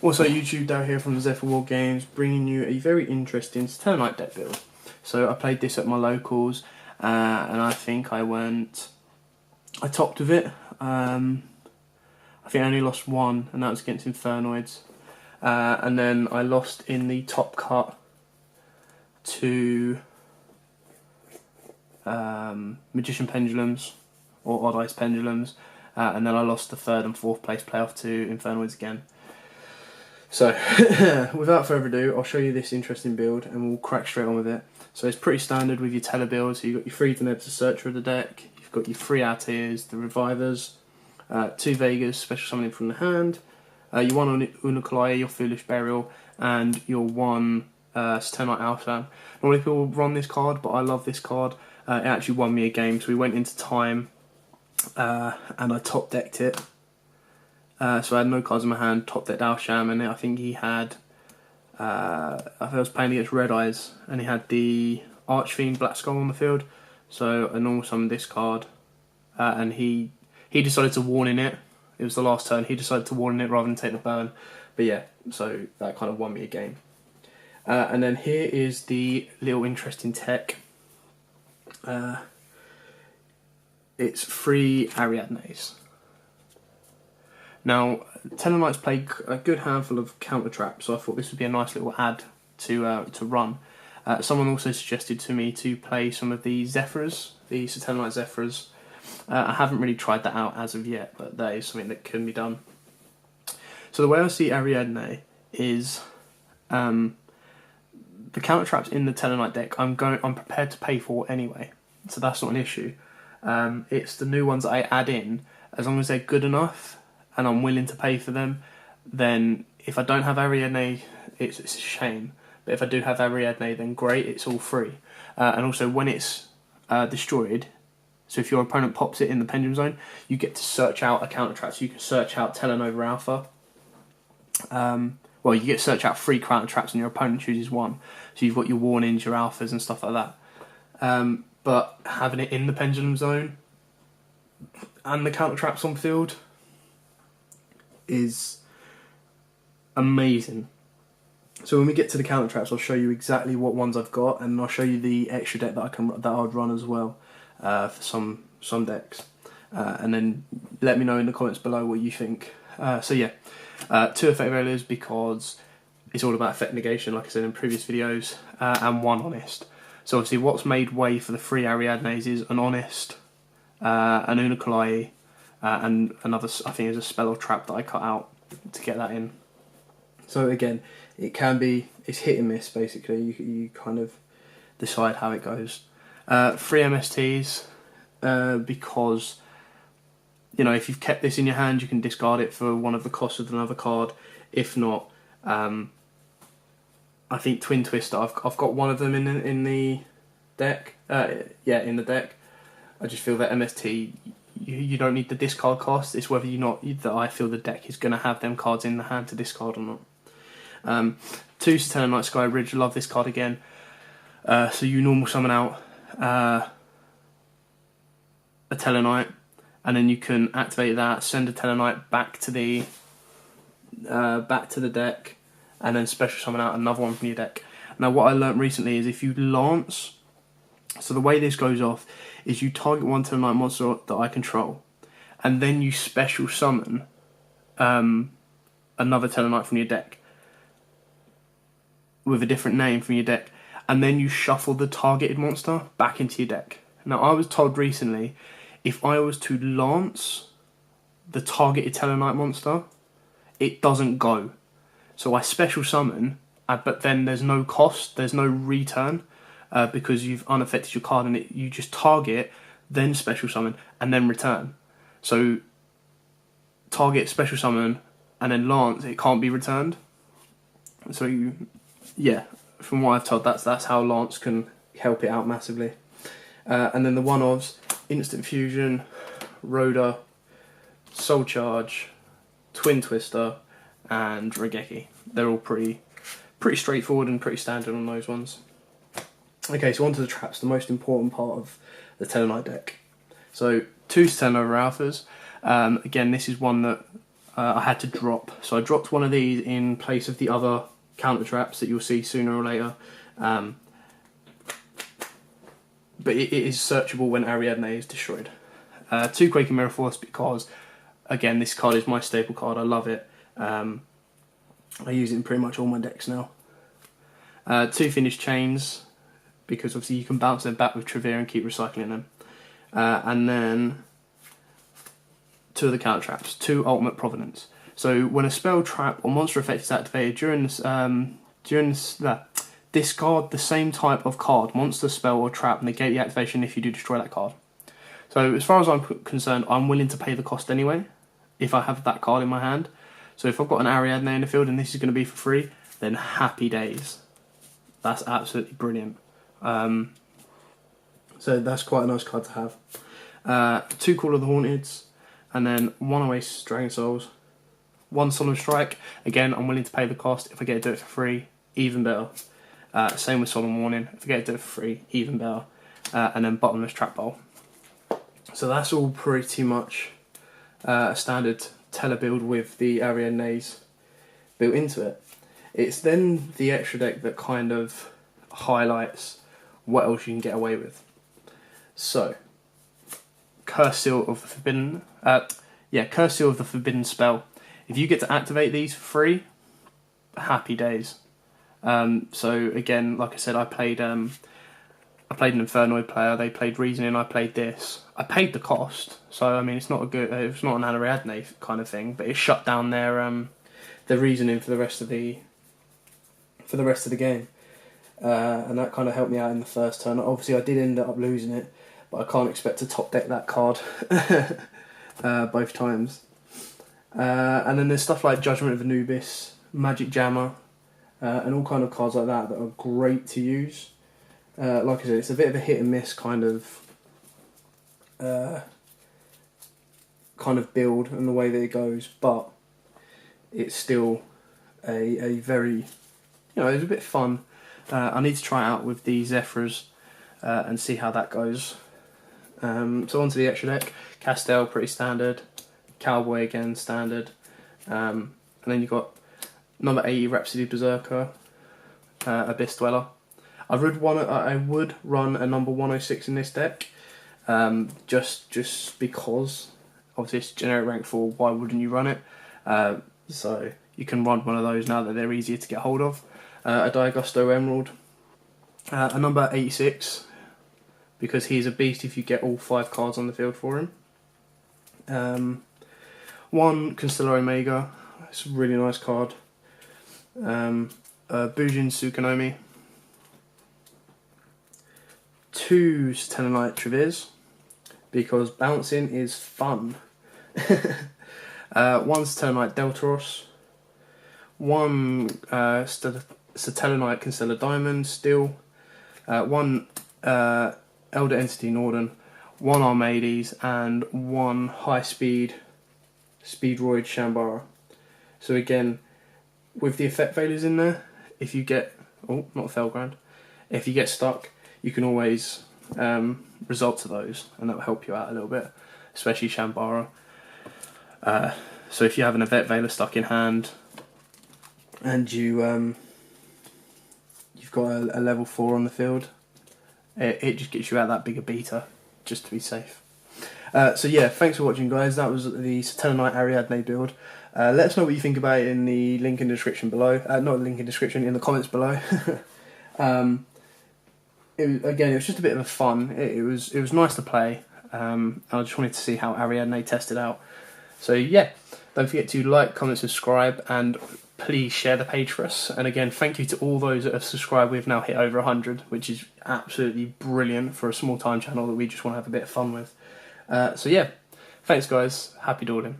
Also, YouTube down here from Zephyr War Games, bringing you a very interesting Satellarknight deck build. So I played this at my locals, and I think I topped with it. I think I only lost one, and that was against Infernoids. And then I lost in the top cut to Magician Pendulums, or Odd Ice Pendulums, and then I lost the 3rd and 4th place playoff to Infernoids again. So, without further ado, I'll show you this interesting build and we'll crack straight on with it. So it's pretty standard with your Teller build. So you've got your 3 Denebs, the Searcher of the deck, you've got your 3 Altiers, the Revivers, 2 Vegas, special summoning from the hand, your 1 Unukalaya, your Foolish Burial, and your 1 Satellarknight Alpha. Normally people run this card, but I love this card. It actually won me a game, so we went into time and I top decked it. So I had no cards in my hand, top decked Alsham, and I think he had, I think I was playing against Red Eyes, and he had the Archfiend Black Skull on the field, so I normal summoned this card, and he decided to warn in it. It was the last turn, he decided to warn in it rather than take the burn, but yeah, so that kind of won me a game. And then here is the little interesting tech. It's 3 Ariadnes. Now, Satellarknights play a good handful of counter traps, so I thought this would be a nice little add to run. Someone also suggested to me to play some of the Zephyrs, the Satellarknight Zephyrs. I haven't really tried that out as of yet, but that is something that can be done. So the way I see Ariadne is the counter traps in the Satellarknight deck. I'm prepared to pay for anyway, so that's not an issue. It's the new ones that I add in, as long as they're good enough and I'm willing to pay for them, then if I don't have Ariadne, it's a shame. But if I do have Ariadne, then great, it's all free. And also when it's destroyed, so if your opponent pops it in the Pendulum Zone, you get to search out a counter trap. So you can search out Telenova Alpha. Well, you get to search out 3 counter traps and your opponent chooses 1. So you've got your warnings, your alphas and stuff like that. But having it in the Pendulum Zone and the counter traps on field is amazing. So when we get to the counter traps, I'll show you exactly what ones I've got, and I'll show you the extra deck that I'd run as well for some decks. And then let me know in the comments below what you think. So yeah, 2 effective areas because it's all about effect negation, like I said in previous videos, and 1 honest. So obviously what's made way for the 3 Ariadnes is an honest, an Unukalai, and another, I think, is a spell or trap that I cut out to get that in. So again, it's hit and miss basically. You kind of decide how it goes. 3 MSTs because, you know, if you've kept this in your hand, you can discard it for one of the costs of another card. If not, I think Twin Twister. I've got one of them in the deck. Yeah, in the deck. I just feel that MST. You don't need the discard cost. It's whether that I feel the deck is going to have them cards in the hand to discard or not. 2 Satellarknight Sky Ridge. Love this card again. So you normal summon out a Tellarknight, and then you can activate that, send a Tellarknight back to the deck, and then special summon out another one from your deck. Now what I learnt recently is if you Lance, so the way this goes off is you target 1 Tellarknight monster that I control, and then you special summon another Tellarknight from your deck with a different name from your deck, and then you shuffle the targeted monster back into your deck. Now I was told recently, if I was to Lance the targeted Tellarknight monster, it doesn't go. So I special summon, but then there's no cost, there's no return, because you've unaffected your card, and you just target, then special summon, and then return. So target, special summon, and then Lance, it can't be returned. So yeah, from what I've told, that's how Lance can help it out massively. And then the one-ofs, Instant Fusion, Rhoda, Soul Charge, Twin Twister, and Regeki. They're all pretty straightforward and pretty standard on those ones. Okay, so on to the traps, the most important part of the Satellarknight deck. So 2 Satellarknight Alphas. Again, this is one that I had to drop. So I dropped one of these in place of the other counter traps that you'll see sooner or later. But it is searchable when Ariadne is destroyed. 2 Quaking Mirror Force because, again, this card is my staple card. I love it. I use it in pretty much all my decks now. 2 Finished Chains because obviously you can bounce them back with Trevere and keep recycling them. And then 2 of the counter traps. 2 Ultimate Providence. So when a spell, trap, or monster effect is activated discard the same type of card, monster, spell, or trap, negate the activation if you do destroy that card. So as far as I'm concerned, I'm willing to pay the cost anyway, if I have that card in my hand. So if I've got an Ariadne in the field and this is going to be for free, then happy days. That's absolutely brilliant. So that's quite a nice card to have. 2 Call of the Haunteds, and then 1 Oasis Dragon Souls, 1 Solemn Strike. Again, I'm willing to pay the cost. If I get to do it for free, even better. Same with Solemn Warning. If I get to do it for free, even better. And then Bottomless Trap Bowl. So that's all pretty much a standard Teller build with the Ariadnes built into it. It's then the extra deck that kind of highlights what else you can get away with. So, Curse Seal of the Forbidden... Curse Seal of the Forbidden Spell. If you get to activate these for free, happy days. So again, like I said, I played an Infernoid player. They played Reasoning. I played this. I paid the cost, so I mean it's not an Ariadne kind of thing, but it shut down their Reasoning for the rest of the game, and that kind of helped me out in the first turn. Obviously, I did end up losing it, but I can't expect to top deck that card both times. And then there's stuff like Judgment of Anubis, Magic Jammer. And all kind of cards like that are great to use. Like I said, it's a bit of a hit and miss kind of build and the way that it goes, but it's still a very, it's a bit fun. I need to try it out with the Zephyrs and see how that goes. So onto the extra deck. Castell, pretty standard. Cowboy again, standard. And then you've got number 80 Rhapsody Berserker, Abyss Dweller. I would run a number 106 in this deck, just because obviously it's generic rank 4. Why wouldn't you run it? So you can run one of those now that they're easier to get hold of. A Diagusto Emerald, a number 86 because he's a beast if you get all 5 cards on the field for him. 1 Constellar Omega. It's a really nice card. Bujin Tsukunomi, 2 Satellarknight Trevirs because bouncing is fun. 1 Satellarknight Deltaros, 1 Satellarknight Constellar Diamond Steel, 1 Elder Entity Norden, 1 Armades, and 1 High Speed Speedroid Shambara. So again, with the effect failures in there, if you get... Oh, not Felgrand. If you get stuck, you can always result to those, and that will help you out a little bit, especially Shambara. So if you have an Event Veiler stuck in hand, and you've got a level 4 on the field, it just gets you out that bigger beta, just to be safe. So yeah, thanks for watching, guys. That was the Satellarknight Ariadne build. Let us know what you think about it in the link in the description below. Not the link in the description, in the comments below. It was just a bit of a fun. It was nice to play. I just wanted to see how Ariadne tested out. So yeah, don't forget to like, comment, subscribe, and please share the page for us. And again, thank you to all those that have subscribed. We've now hit over 100, which is absolutely brilliant for a small time channel that we just want to have a bit of fun with. So yeah, thanks guys. Happy Dawding.